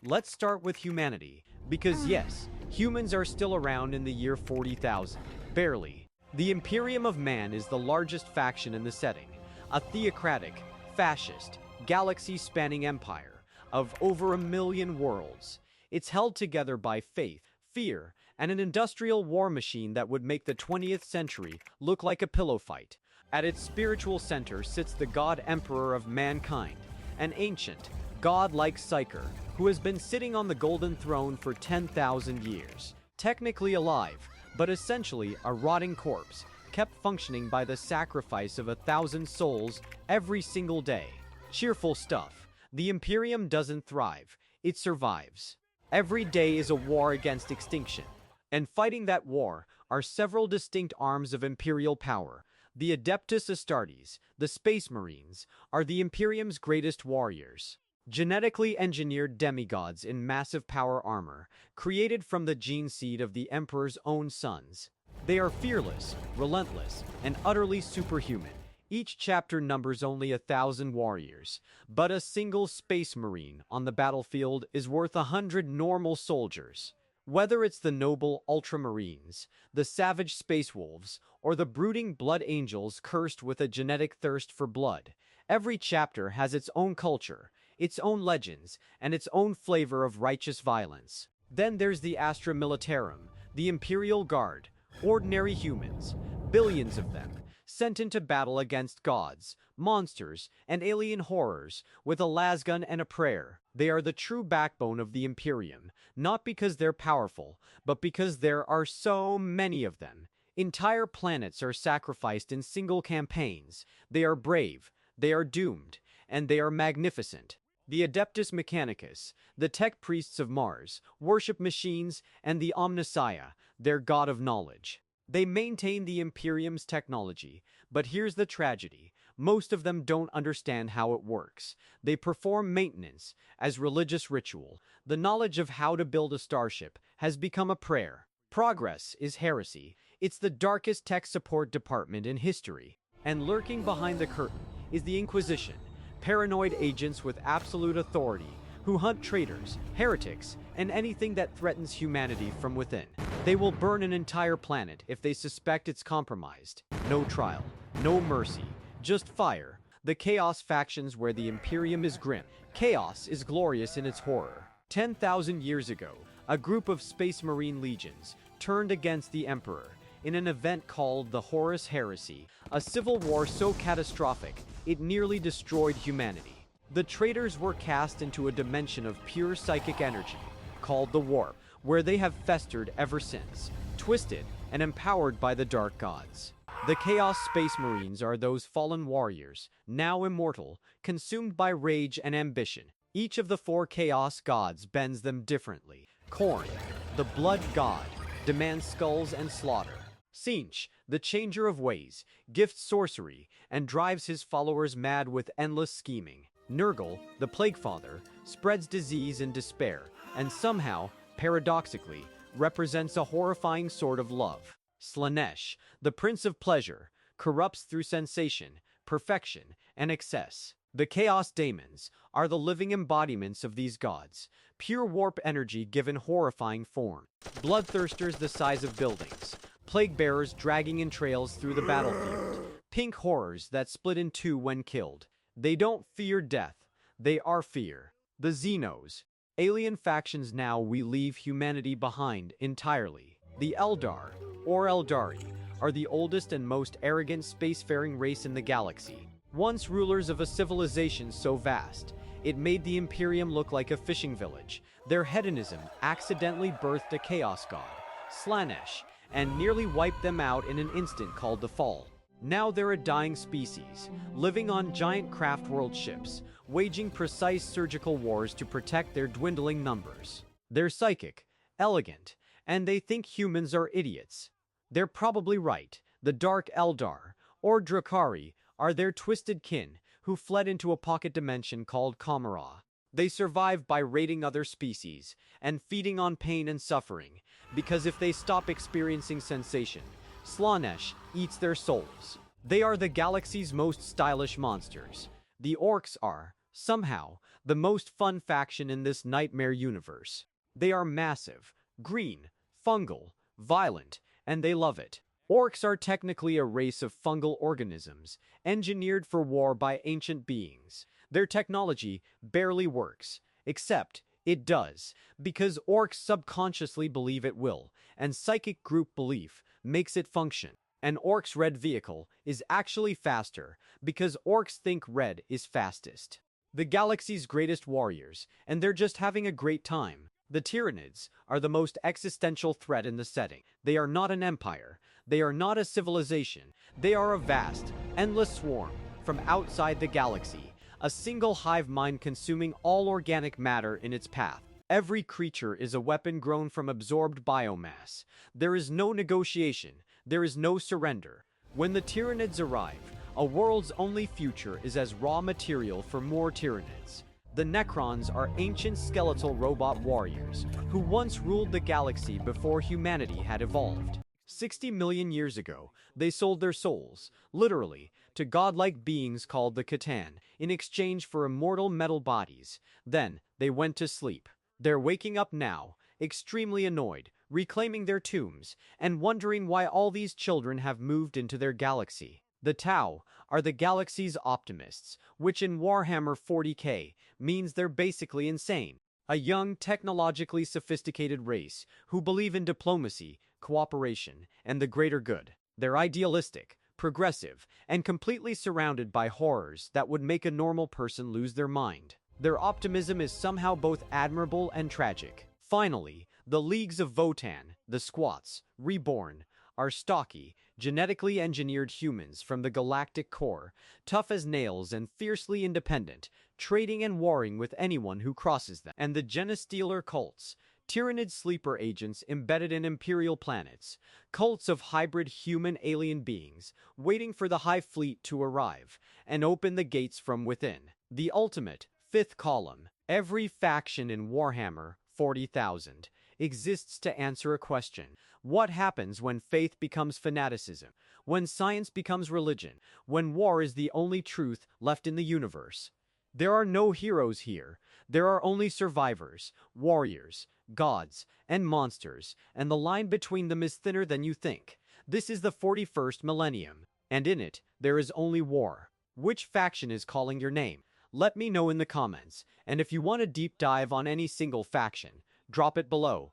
Let's start with humanity, because yes, humans are still around in the year 40,000. Barely. The Imperium of Man is the largest faction in the setting, a theocratic, fascist, galaxy-spanning empire of over 1,000,000 worlds. It's held together by faith, fear, and an industrial war machine that would make the 20th century look like a pillow fight. At its spiritual center sits the God Emperor of mankind, an ancient, god-like psyker who has been sitting on the golden throne for 10,000 years. Technically alive, but essentially a rotting corpse, kept functioning by the sacrifice of 1,000 souls every single day. Cheerful stuff. The Imperium doesn't thrive, it survives. Every day is a war against extinction. And fighting that war are several distinct arms of imperial power. The Adeptus Astartes, the Space Marines, are the Imperium's greatest warriors. Genetically engineered demigods in massive power armor, created from the gene seed of the Emperor's own sons. They are fearless, relentless, and utterly superhuman. Each chapter numbers only 1,000 warriors, but a single Space Marine on the battlefield is worth 100 normal soldiers. Whether it's the noble Ultramarines, the savage Space Wolves, or the brooding Blood Angels cursed with a genetic thirst for blood, every chapter has its own culture, its own legends, and its own flavor of righteous violence. Then there's the Astra Militarum, the Imperial Guard, ordinary humans, billions of them, sent into battle against gods, monsters, and alien horrors, with a lasgun and a prayer. They are the true backbone of the Imperium, not because they're powerful, but because there are so many of them. Entire planets are sacrificed in single campaigns. They are brave, they are doomed, and they are magnificent. The Adeptus Mechanicus, the tech priests of Mars, worship machines, and the Omnissiah, their god of knowledge. They maintain the Imperium's technology, but here's the tragedy. Most of them don't understand how it works. They perform maintenance as religious ritual. The knowledge of how to build a starship has become a prayer. Progress is heresy. It's the darkest tech support department in history. And lurking behind the curtain is the Inquisition, paranoid agents with absolute authority who hunt traitors, heretics, and anything that threatens humanity from within. They will burn an entire planet if they suspect it's compromised. No trial, no mercy, just fire. The Chaos factions where the Imperium is grim. Chaos is glorious in its horror. 10,000 years ago, a group of Space Marine legions turned against the Emperor in an event called the Horus Heresy, a civil war so catastrophic it nearly destroyed humanity. The traitors were cast into a dimension of pure psychic energy, called the Warp, where they have festered ever since, twisted and empowered by the dark gods. The Chaos Space Marines are those fallen warriors, now immortal, consumed by rage and ambition. Each of the 4 Chaos gods bends them differently. Khorne, the blood god, demands skulls and slaughter. Tzeentch, the changer of ways, gifts sorcery and drives his followers mad with endless scheming. Nurgle, the Plague Father, spreads disease and despair, and somehow, paradoxically, represents a horrifying sort of love. Slaanesh, the Prince of Pleasure, corrupts through sensation, perfection, and excess. The Chaos Daemons are the living embodiments of these gods, pure warp energy given horrifying form. Bloodthirsters the size of buildings, plague bearers dragging in trails through the battlefield, pink horrors that split in two when killed. They don't fear death, they are fear. The Xenos, alien factions now we leave humanity behind entirely. The Eldar, or Eldari, are the oldest and most arrogant spacefaring race in the galaxy. Once rulers of a civilization so vast, it made the Imperium look like a fishing village. Their hedonism accidentally birthed a chaos god, Slaanesh, and nearly wiped them out in an instant called the Fall. Now they're a dying species, living on giant craft world ships, waging precise surgical wars to protect their dwindling numbers. They're psychic, elegant, and they think humans are idiots. They're probably right. The Dark Eldar, or Drakari, are their twisted kin who fled into a pocket dimension called Kamara. They survive by raiding other species and feeding on pain and suffering, because if they stop experiencing sensation, Slaanesh eats their souls. They are the galaxy's most stylish monsters. The Orcs are, somehow, the most fun faction in this nightmare universe. They are massive, green, fungal, violent, and they love it. Orcs are technically a race of fungal organisms, engineered for war by ancient beings. Their technology barely works, except it does, because orcs subconsciously believe it will, and psychic group belief makes it function. An orc's red vehicle is actually faster, because orcs think red is fastest. The galaxy's greatest warriors, and they're just having a great time. The Tyranids are the most existential threat in the setting. They are not an empire. They are not a civilization. They are a vast, endless swarm from outside the galaxy, a single hive mind consuming all organic matter in its path. Every creature is a weapon grown from absorbed biomass. There is no negotiation. There is no surrender. When the Tyranids arrive, a world's only future is as raw material for more Tyranids. The Necrons are ancient skeletal robot warriors who once ruled the galaxy before humanity had evolved. 60 million years ago, they sold their souls, literally, to godlike beings called the Catan, in exchange for immortal metal bodies. Then, they went to sleep. They're waking up now, extremely annoyed, reclaiming their tombs, and wondering why all these children have moved into their galaxy. The Tau are the galaxy's optimists, which in Warhammer 40k means they're basically insane. A young, technologically sophisticated race who believe in diplomacy, cooperation, and the greater good. They're idealistic, progressive, and completely surrounded by horrors that would make a normal person lose their mind. Their optimism is somehow both admirable and tragic. Finally, the Leagues of Votann, the Squats, reborn, are stocky, genetically engineered humans from the galactic core, tough as nails and fiercely independent, trading and warring with anyone who crosses them. And the Genestealer cults, Tyranid sleeper agents embedded in imperial planets, cults of hybrid human-alien beings, waiting for the Hive Fleet to arrive and open the gates from within. The ultimate, fifth column. Every faction in Warhammer 40,000 exists to answer a question. What happens when faith becomes fanaticism? When science becomes religion? When war is the only truth left in the universe? There are no heroes here. There are only survivors, warriors, gods, and monsters, and the line between them is thinner than you think. This is the 41st millennium, and in it, there is only war. Which faction is calling your name? Let me know in the comments, and if you want a deep dive on any single faction, drop it below.